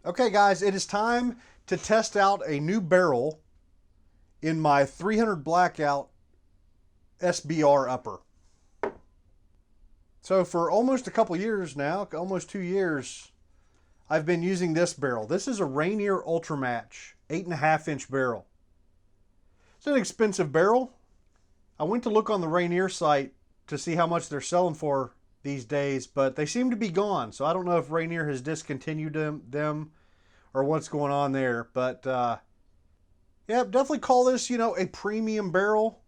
Okay guys, it is time to test out a new barrel in my 300 Blackout SBR upper. So for almost a couple years now, almost 2 years, I've been using this barrel. This is a Rainier Ultra Match 8.5-inch barrel. It's an expensive barrel. I went to look on the Rainier site to see how much they're selling for these days, but they seem to be gone. So I don't know if Rainier has discontinued them or what's going on there. But yeah, definitely call this, a premium barrel.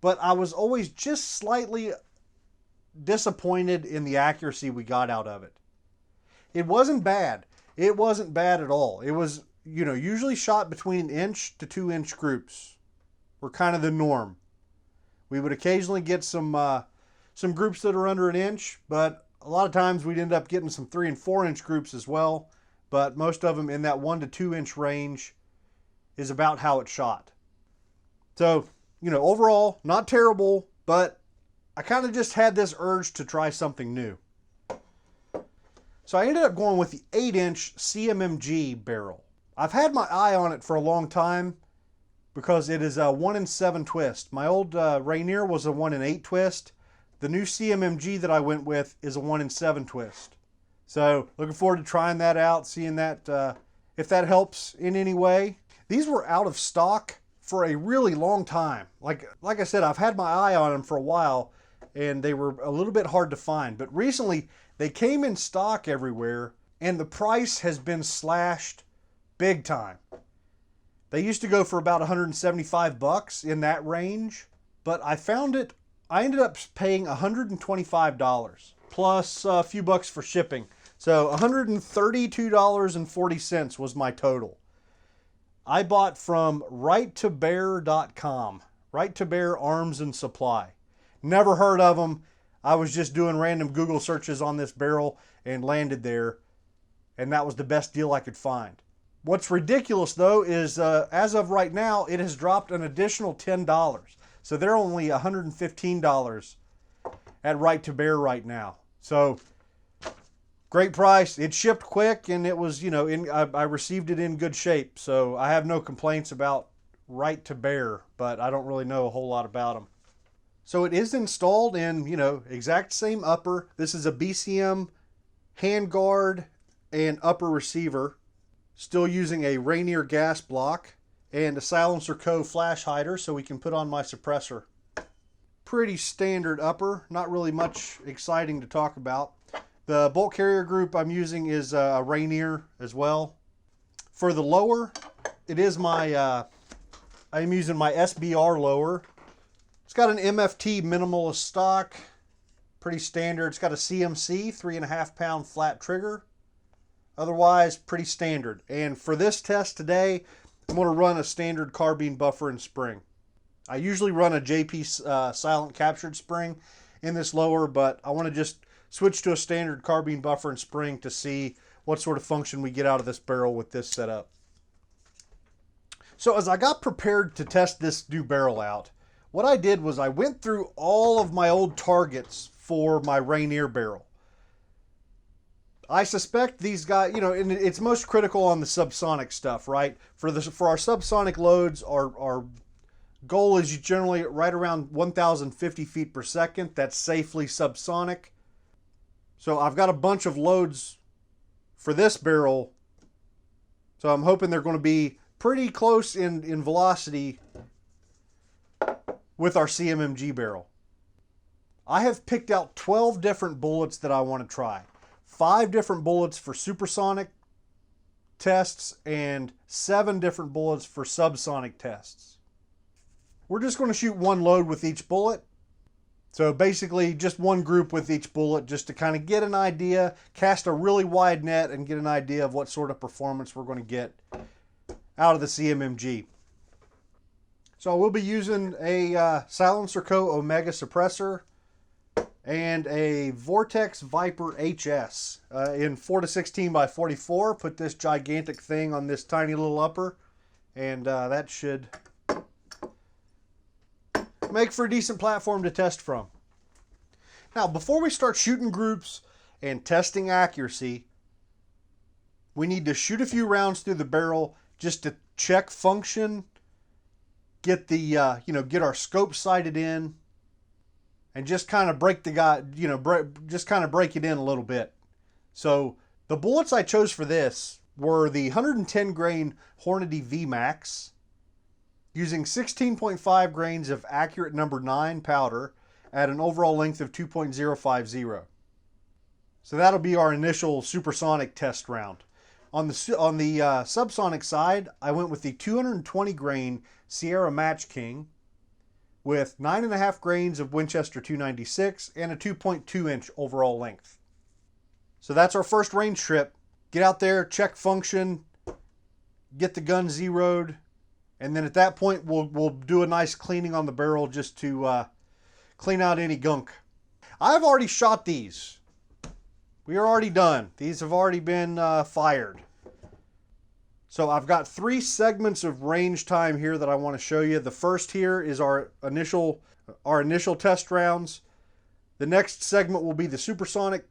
But I was always just slightly disappointed in the accuracy we got out of it. It wasn't bad. It wasn't bad at all. It was, usually shot between 1 to 2 inch groups were kind of the norm. We would occasionally get some groups that are under 1 inch, but a lot of times we'd end up getting some 3 and 4 inch groups as well. But most of them in that 1 to 2 inch range is about how it's shot. So, overall, not terrible, but I kind of just had this urge to try something new. So I ended up going with the 8-inch CMMG barrel. I've had my eye on it for a long time because it is a 1 in 7 twist. My old Rainier was a 1 in 8 twist. The new CMMG that I went with is a 1 in 7 twist. So looking forward to trying that out, seeing that if that helps in any way. These were out of stock for a really long time. Like I said, I've had my eye on them for a while and they were a little bit hard to find. But recently they came in stock everywhere and the price has been slashed big time. They used to go for about 175 bucks in that range, but I ended up paying $125 plus a few bucks for shipping. So $132.40 was my total. I bought from righttobear.com, Right to Bear Arms and Supply. Never heard of them. I was just doing random Google searches on this barrel and landed there, and that was the best deal I could find. What's ridiculous though is as of right now, it has dropped an additional $10. So they're only $115 at Right to Bear right now. So great price. It shipped quick and it was, I received it in good shape. So I have no complaints about Right to Bear, but I don't really know a whole lot about them. So it is installed in, exact same upper. This is a BCM handguard and upper receiver. Still using a Rainier gas block and a Silencer Co. flash hider so we can put on my suppressor. Pretty standard upper, not really much exciting to talk about. The bolt carrier group I'm using is a Rainier as well. For the lower, it is I'm using my SBR lower. It's got an MFT minimalist stock, pretty standard. It's got a CMC 3.5 pound flat trigger. Otherwise, pretty standard. And for this test today, I'm going to run a standard carbine buffer and spring. I usually run a JP silent captured spring in this lower, but I want to just switch to a standard carbine buffer and spring to see what sort of function we get out of this barrel with this setup. So as I got prepared to test this new barrel out, what I did was I went through all of my old targets for my Rainier barrel. I suspect these guys, and it's most critical on the subsonic stuff, right? For our subsonic loads, our goal is generally right around 1,050 feet per second. That's safely subsonic. So I've got a bunch of loads for this barrel. So I'm hoping they're going to be pretty close in velocity with our CMMG barrel. I have picked out 12 different bullets that I want to try. 5 different bullets for supersonic tests and 7 different bullets for subsonic tests. We're just going to shoot one load with each bullet. So basically just one group with each bullet just to kind of get an idea, cast a really wide net and get an idea of what sort of performance we're going to get out of the CMMG. So I will be using a Silencer Co. Omega suppressor and a Vortex Viper HS in 4 to 16 by 44. Put this gigantic thing on this tiny little upper, and that should make for a decent platform to test from. Now, before we start shooting groups and testing accuracy, We need to shoot a few rounds through the barrel just to check function, get the get our scope sighted in, and just kind of break the guy, just kind of break it in a little bit. So the bullets I chose for this were the 110 grain Hornady VMAX using 16.5 grains of accurate number 9 powder at an overall length of 2.050. So that'll be our initial Supersonic test round. On the Subsonic side, I went with the 220 grain Sierra Match King with 9.5 grains of Winchester 296 and a 2.2 inch overall length. So that's our first range trip. Get out there, check function, get the gun zeroed, and then at that point we'll do a nice cleaning on the barrel just to clean out any gunk. I've already shot these. We are already done. These have already been fired. So I've got 3 segments of range time here that I want to show you. The first here is our initial test rounds. The next segment will be the Supersonic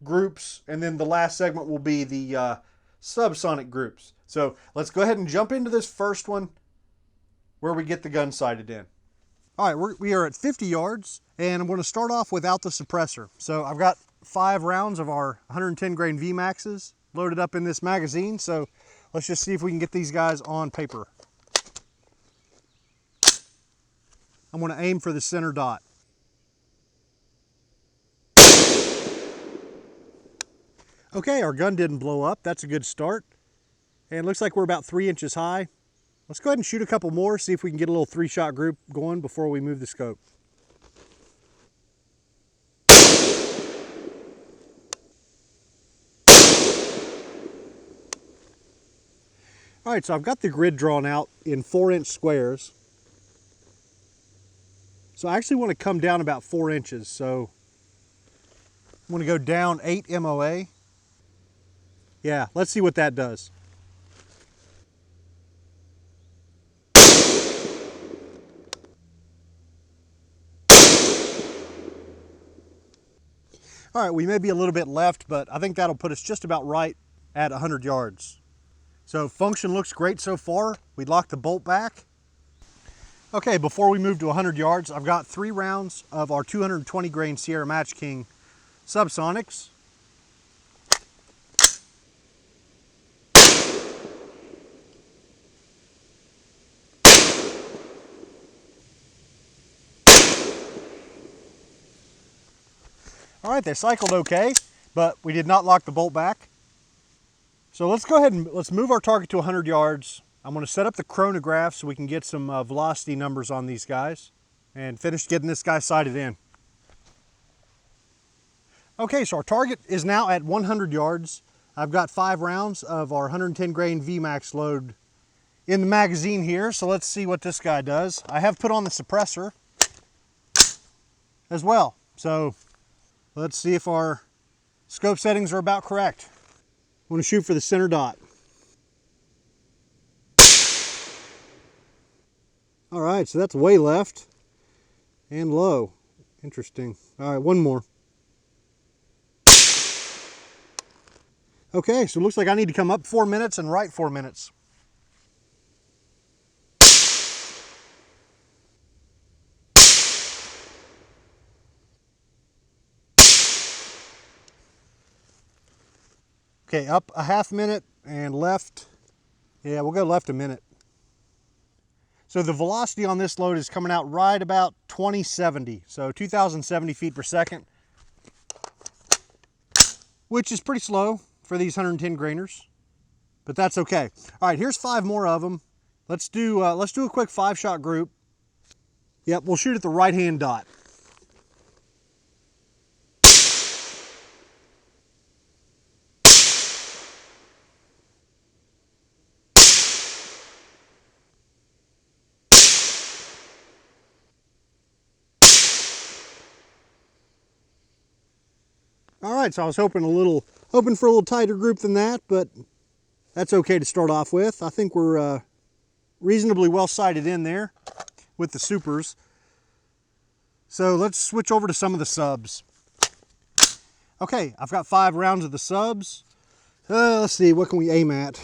groups, and then the last segment will be the Subsonic groups. So let's go ahead and jump into this first one where we get the gun sighted in. All right, we are at 50 yards, and I'm going to start off without the suppressor. So I've got 5 rounds of our 110 grain VMAXs loaded up in this magazine. So let's just see if we can get these guys on paper. I'm going to aim for the center dot. Okay, our gun didn't blow up. That's a good start. And it looks like we're about 3 inches high. Let's go ahead and shoot a couple more, see if we can get a little 3-shot group going before we move the scope. All right, so I've got the grid drawn out in 4-inch squares. So I actually want to come down about 4 inches. So I'm going to go down 8 MOA. Yeah, let's see what that does. All right, we may be a little bit left, but I think that'll put us just about right at 100 yards. So function looks great so far. We locked the bolt back. Okay, before we move to 100 yards, I've got 3 rounds of our 220 grain Sierra Match King Subsonics. All right, they cycled okay, but we did not lock the bolt back. So let's go ahead and let's move our target to 100 yards. I'm going to set up the chronograph so we can get some velocity numbers on these guys and finish getting this guy sighted in. Okay, so our target is now at 100 yards. I've got 5 rounds of our 110 grain VMAX load in the magazine here, so let's see what this guy does. I have put on the suppressor as well, so let's see if our scope settings are about correct. I'm going to shoot for the center dot. All right, so that's way left and low. Interesting. All right, one more. Okay, so it looks like I need to come up 4 minutes and right 4 minutes. Okay, up a half minute and left. Yeah, we'll go left a minute. So the velocity on this load is coming out right about 2070, so 2070 feet per second, which is pretty slow for these 110 grainers, but that's okay. All right, here's 5 more of them. Let's do a quick 5-shot group. Yep, we'll shoot at the right-hand dot. All right, so I was hoping for a little tighter group than that, but that's okay to start off with. I think we're reasonably well sighted in there with the supers. So let's switch over to some of the subs. Okay, I've got 5 rounds of the subs. Let's see, what can we aim at?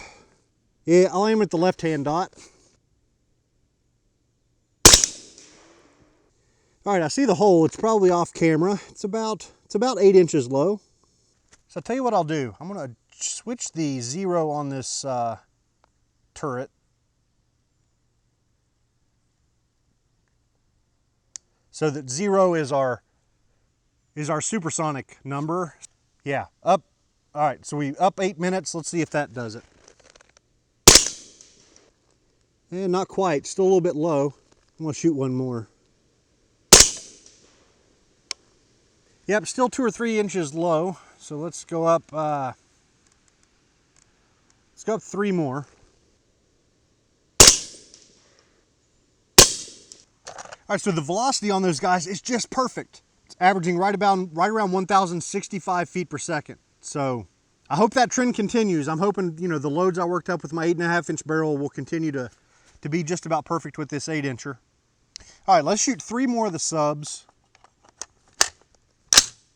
Yeah, I'll aim at the left-hand dot. All right, I see the hole. It's probably off camera. It's about 8 inches low. So I'll tell you what I'll do. I'm gonna switch the 0 on this turret. So that 0 is our supersonic number. Yeah, up. All right, so we up 8 minutes. Let's see if that does it. And not quite, still a little bit low. I'm gonna shoot one more. Yep, still 2 or 3 inches low. So let's go up. Let's go up 3 more. All right, so the velocity on those guys is just perfect. It's averaging right around 1,065 feet per second. So I hope that trend continues. I'm hoping, you know, the loads I worked up with my 8.5 inch barrel will continue to be just about perfect with this 8 incher. All right, let's shoot 3 more of the subs.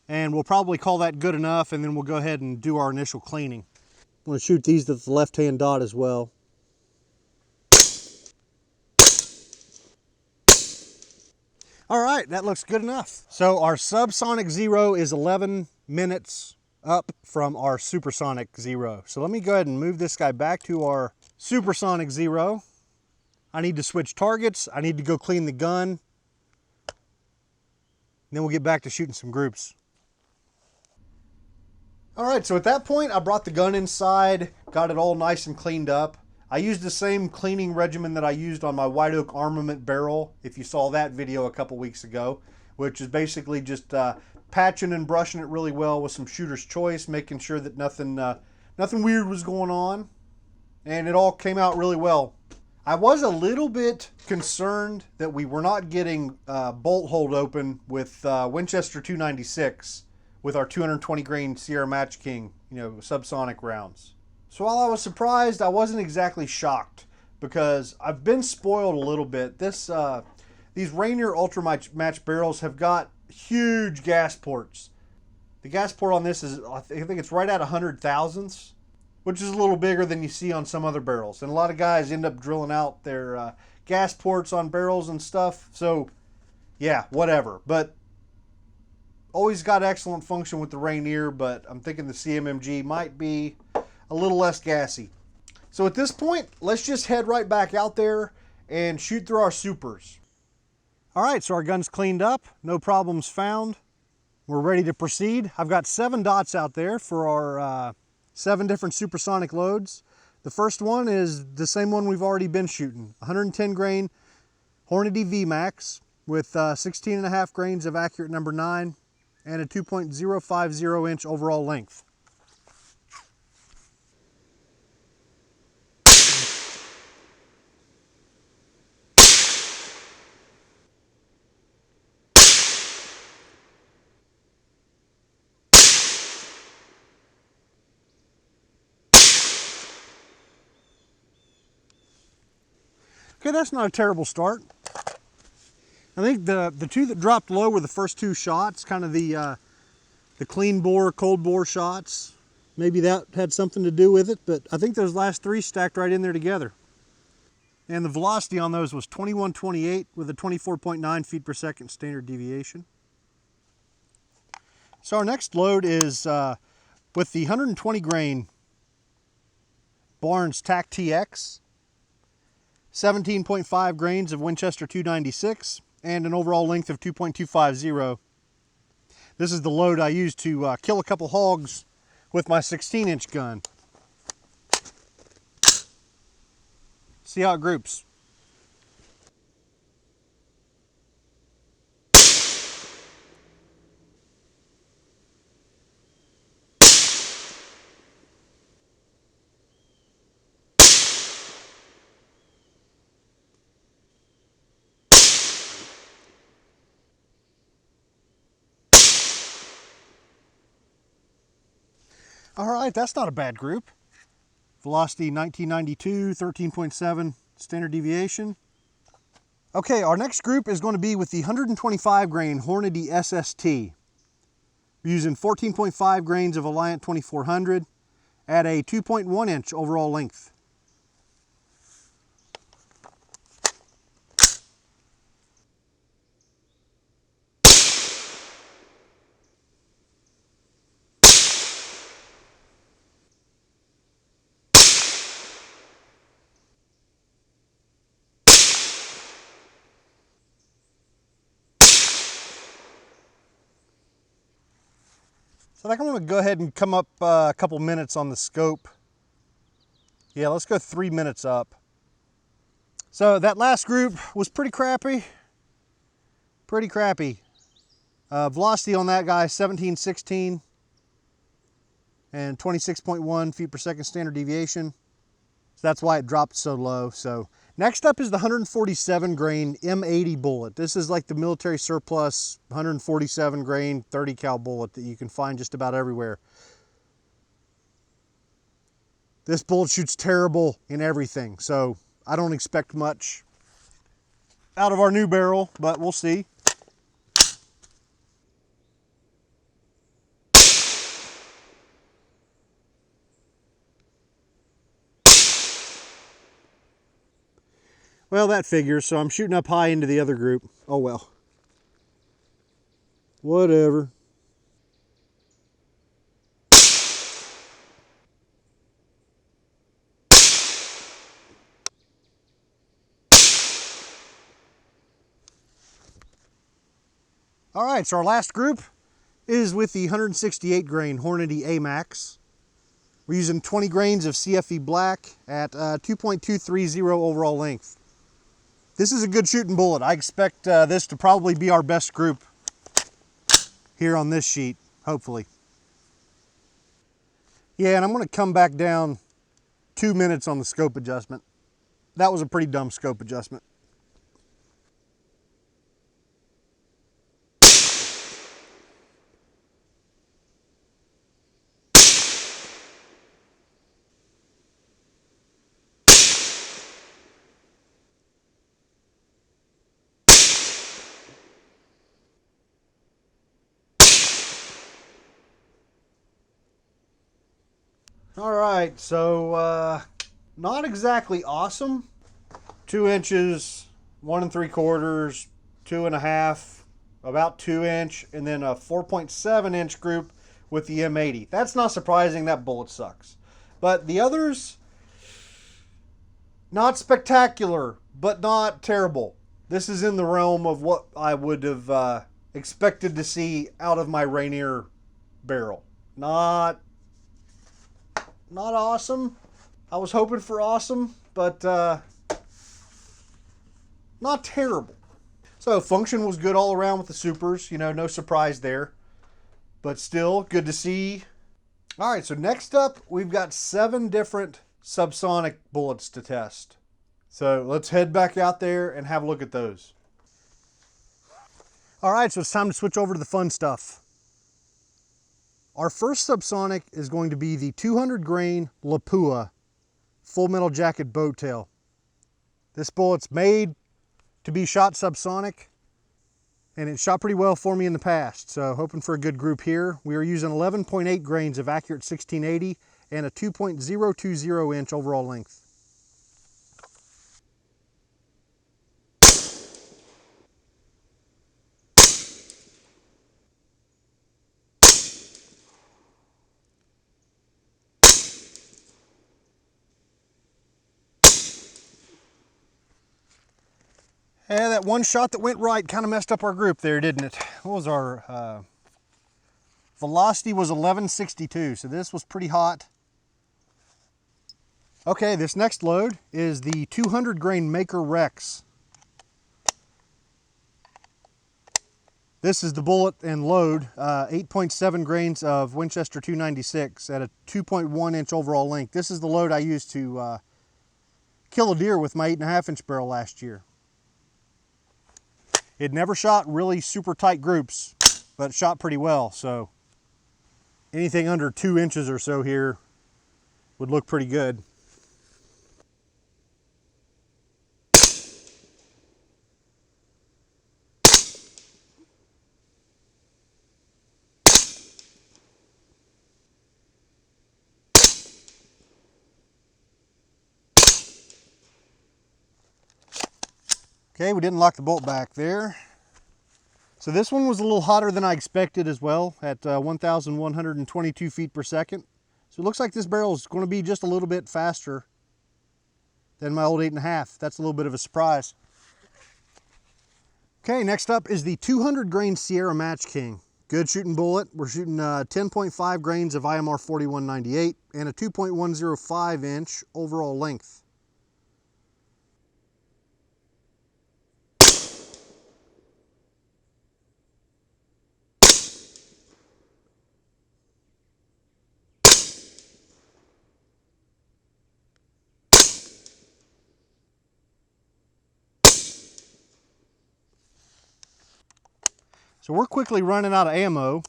And we'll probably call that good enough, and then we'll go ahead and do our initial cleaning. I'm gonna shoot these to the left-hand dot as well. All right, that looks good enough. So our Subsonic 0 is 11 minutes up from our Supersonic 0. So let me go ahead and move this guy back to our Supersonic 0. I need to switch targets. I need to go clean the gun. And then we'll get back to shooting some groups. All right, so at that point, I brought the gun inside, got it all nice and cleaned up. I used the same cleaning regimen that I used on my White Oak Armament barrel, if you saw that video a couple weeks ago, which is basically just patching and brushing it really well with some shooter's choice, making sure that nothing weird was going on, and it all came out really well. I was a little bit concerned that we were not getting bolt hold open with Winchester 296 with our 220 grain Sierra Match King, you know, subsonic rounds. So while I was surprised, I wasn't exactly shocked because I've been spoiled a little bit. These Rainier Ultra Match barrels have got huge gas ports. The gas port on this is, I think it's right at 100 thousandths, which is a little bigger than you see on some other barrels. And a lot of guys end up drilling out their gas ports on barrels and stuff. So yeah, whatever. But always got excellent function with the Rainier, but I'm thinking the CMMG might be a little less gassy. So at this point, let's just head right back out there and shoot through our supers. All right, so our gun's cleaned up, no problems found. We're ready to proceed. I've got 7 dots out there for our 7 different supersonic loads. The first one is the same one we've already been shooting, 110 grain Hornady VMAX with 16.5 grains of accurate number 9 and a 2.050 inch overall length. Okay, that's not a terrible start. I think the 2 that dropped low were the first 2 shots, kind of the clean bore, cold bore shots. Maybe that had something to do with it, but I think those last 3 stacked right in there together. And the velocity on those was 2128 with a 24.9 feet per second standard deviation. So our next load is with the 120 grain Barnes TAC TX, 17.5 grains of Winchester 296, and an overall length of 2.250. This is the load I used to kill a couple hogs with my 16-inch gun. See how it groups. All right, that's not a bad group. Velocity 1992, 13.7 standard deviation. Okay, our next group is going to be with the 125 grain Hornady SST. We're using 14.5 grains of Alliant 2400 at a 2.1 inch overall length. So I think I'm going to go ahead and come up a couple minutes on the scope. Yeah, let's go 3 minutes up. So that last group was pretty crappy. Pretty crappy. Velocity on that guy, 1716 and 26.1 feet per second standard deviation. So that's why it dropped so low. So next up is the 147 grain M80 bullet. This is like the military surplus 147 grain 30 cal bullet that you can find just about everywhere. This bullet shoots terrible in everything, so I don't expect much out of our new barrel, but we'll see. Well, that figures, so I'm shooting up high into the other group. Oh well. Whatever. All right, so our last group is with the 168 grain Hornady AMAX. We're using 20 grains of CFE black at 2.230 overall length. This is a good shooting bullet. I expect this to probably be our best group here on this sheet, hopefully. Yeah, and I'm gonna come back down 2 minutes on the scope adjustment. That was a pretty dumb scope adjustment. All right, so not exactly awesome. 2 inches, 1 3/4, 2.5, about 2 inch, and then a 4.7 inch group with the M80. That's not surprising, that bullet sucks. But the others, not spectacular, but not terrible. This is in the realm of what I would have expected to see out of my Rainier barrel. Not awesome. I was hoping for awesome, but not terrible. So function was good all around with the supers, you know, no surprise there, but still good to see. All right, so next up, we've got 7 different Subsonic bullets to test. So let's head back out there and have a look at those. All right, so it's time to switch over to the fun stuff. Our first Subsonic is going to be the 200 grain Lapua Full Metal Jacket bow tail. This bullet's made to be shot subsonic, and it shot pretty well for me in the past, so hoping for a good group here. We are using 11.8 grains of accurate 1680 and a 2.020 inch overall length. Yeah, that one shot that went right kind of messed up our group there, didn't it? What was our velocity? Was 1162, so this was pretty hot. Okay, this next load is the 200 grain Maker Rex. This is the bullet and load, 8.7 grains of Winchester 296 at a 2.1 inch overall length. This is the load I used to kill a deer with my 8.5 inch barrel last year. It never shot really super tight groups, but it shot pretty well, so anything under 2 inches or so here would look pretty good. Okay, we didn't lock the bolt back there. So this one was a little hotter than I expected as well, at 1,122 feet per second. So it looks like this barrel is going to be just a little bit faster than my old 8.5. That's a little bit of a surprise. Okay, next up is the 200 grain Sierra Match King. Good shooting bullet. We're shooting 10.5 grains of IMR 4198 and a 2.105 inch overall length. So we're quickly running out of ammo,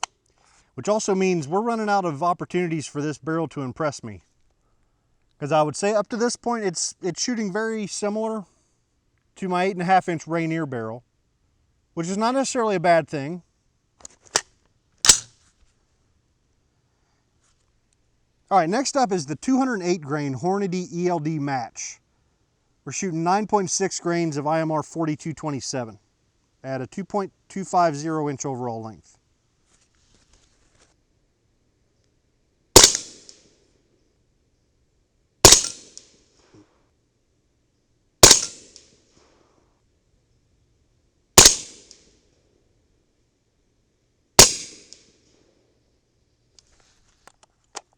which also means we're running out of opportunities for this barrel to impress me. Because I would say up to this point, it's shooting very similar to my 8.5 inch Rainier barrel, which is not necessarily a bad thing. All right, next up is the 208 grain Hornady ELD Match. We're shooting 9.6 grains of IMR 4227 at a 2.250 inch overall length.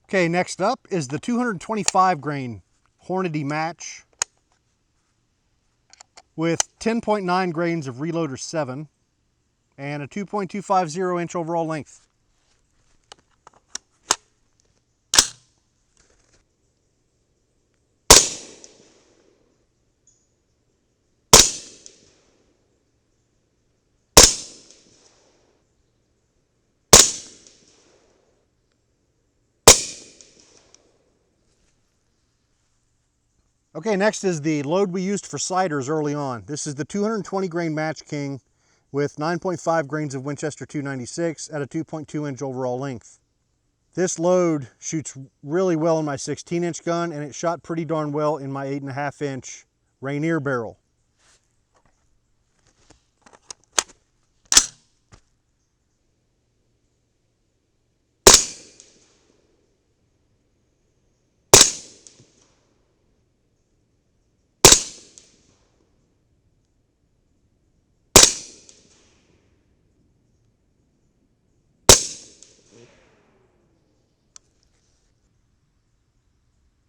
Okay, next up is the 225 grain Hornady Match with 10.9 grains of Reloader 7 and a 2.250 inch overall length. Okay, next is the load we used for ciders early on. This is the 220 grain Match King with 9.5 grains of Winchester 296 at a 2.2 inch overall length. This load shoots really well in my 16 inch gun, and it shot pretty darn well in my 8.5 inch Rainier barrel.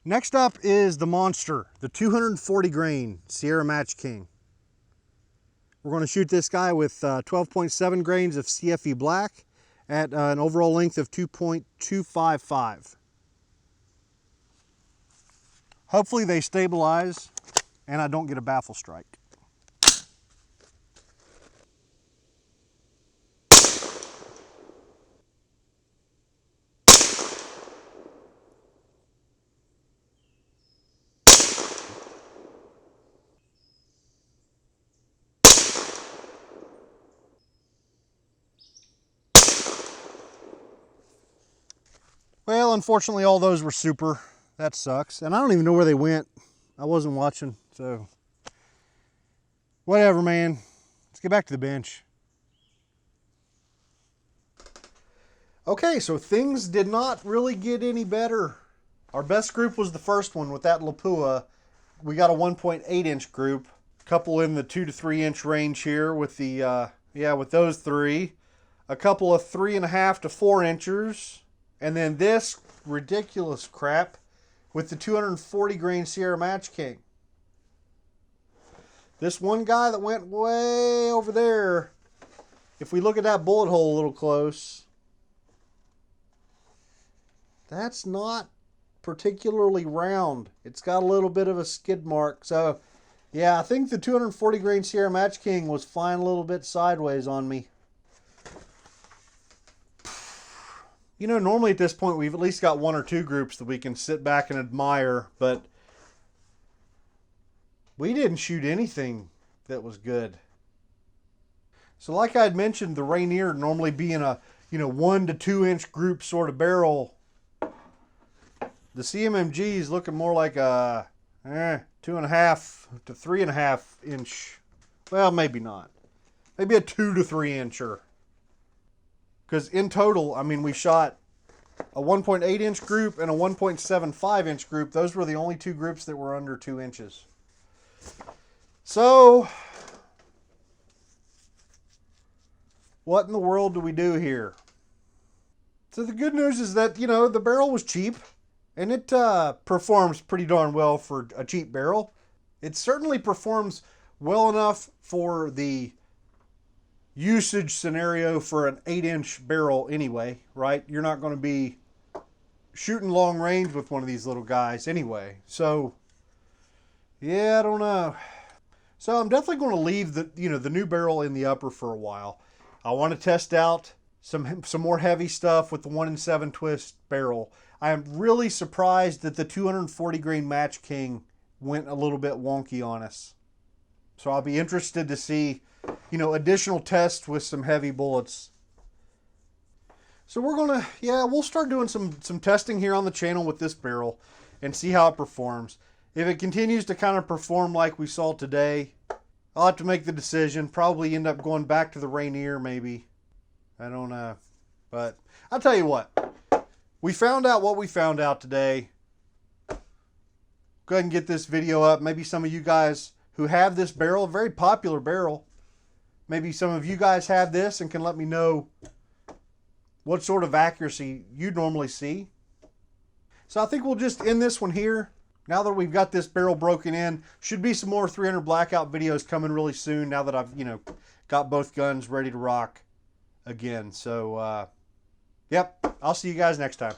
Next up is the monster, the 240 grain Sierra Match King. We're going to shoot this guy with 12.7 grains of CFE black at an overall length of 2.255. Hopefully they stabilize and I don't get a baffle strike. Well, unfortunately, all those were super. That sucks. And I don't even know where they went. I wasn't watching, so whatever, man. Let's get back to the bench. Okay, so things did not really get any better. Our best group was the first one with that Lapua. We got a 1.8 inch group. A couple in the 2 to 3 inch range here with the, with those three. A couple of 3.5 to 4 inchers. And then this ridiculous crap with the 240 grain Sierra Match King. This one guy that went way over there, if we look at that bullet hole a little close, that's not particularly round. It's got a little bit of a skid mark. So, yeah, I think the 240 grain Sierra Match King was flying a little bit sideways on me. You know, normally at this point, we've at least got 1 or 2 groups that we can sit back and admire, but we didn't shoot anything that was good. So like I had mentioned, the Rainier normally being a, 1 to 2 inch group sort of barrel, the CMMG is looking more like a 2.5 to 3.5 inch Well, maybe not. Maybe a 2 to 3 incher. Because in total, I mean, we shot a 1.8 inch group and a 1.75 inch group. Those were the only two groups that were under 2 inches. So, what in the world do we do here? So the good news is that, the barrel was cheap, and it performs pretty darn well for a cheap barrel. It certainly performs well enough for the usage scenario for an 8-inch barrel anyway, right? You're not going to be shooting long range with one of these little guys anyway. So, yeah, I don't know. So I'm definitely going to leave the new barrel in the upper for a while. I want to test out some more heavy stuff with the 1 in 7 twist barrel. I am really surprised that the 240 grain Match King went a little bit wonky on us. So I'll be interested to see, additional tests with some heavy bullets. So we'll start doing some testing here on the channel with this barrel and see how it performs. If it continues to kind of perform like we saw today, I'll have to make the decision. Probably end up going back to the Rainier maybe. I don't know. But I'll tell you what. We found out what we found out today. Go ahead and get this video up. Maybe some of you guys who have this barrel, a very popular barrel, maybe some of you guys have this and can let me know what sort of accuracy you normally see. So I think we'll just end this one here. Now that we've got this barrel broken in, should be some more 300 Blackout videos coming really soon now that I've, got both guns ready to rock again. So, yep, I'll see you guys next time.